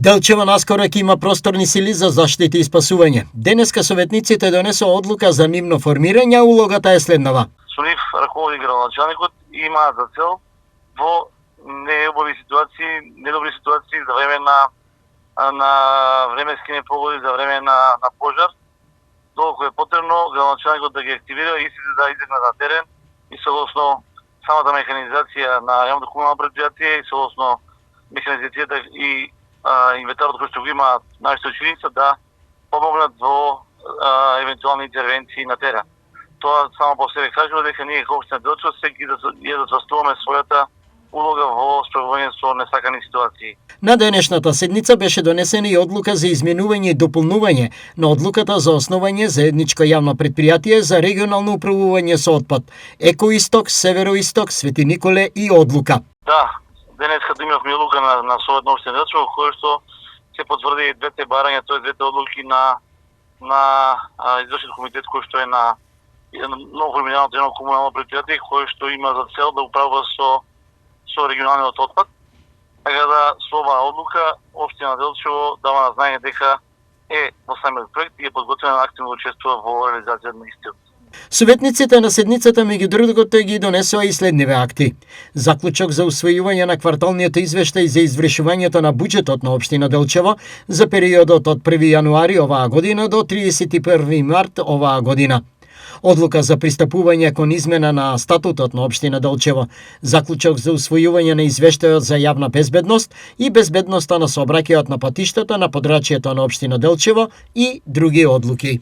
Делчево наскоро ќе има просторни сили за заштита и спасување. Денеска советниците донесоа одлука за нивно формирање, а улогата е следнава. Со нив раководи градоначалникот и имаат за цел во неубави ситуации, недобри ситуации за време на временски непогоди, за време на пожар, доколку е потребно градоначалникот да ги активира и истите да излегнат на терен и согласно самата механизација на јавното комунално предпријатие и согласно механизацијата и инвентарот кој што го имаат нашите ученици да помогнат во евентуални интервенции на терен. Тоа само по себе кажува дека ние како општина Делчево секи да задостоуваме својата улога во справување со несакани ситуации. На денешната седница беше донесена и одлука за изменување и дополнување на одлуката за основање заедничко јавно предпријатие за регионално управување со отпад. Екоисток, Североисток, Свети Николе и одлука. Да, денеска имавме одлука на Совет на општина Делчево кој што се потврди двете барања, тоа двете одлуки на извршен комитет кој што е на ново формираното едно комунално предпријатие кој што има за цел да управува со регионалниот отпад. Така да со оваа одлука општина Делчево дава на знаење дека е во самиот проект и е подготвена да активно учествува во реализацијата на истиот. Советниците на седницата меѓу другото ги донесоа и следниве акти. Заклучок за усвојување на кварталниот извештај за извршувањето на буџетот на општина Делчево за периодот од 1 јануари оваа година до 31 март оваа година. Одлука за пристапување кон измена на статутот на општина Делчево, заклучок за усвојување на извештајот за јавна безбедност и безбедноста на сообраќајот на патиштата на подрачјето на општина Делчево и други одлуки.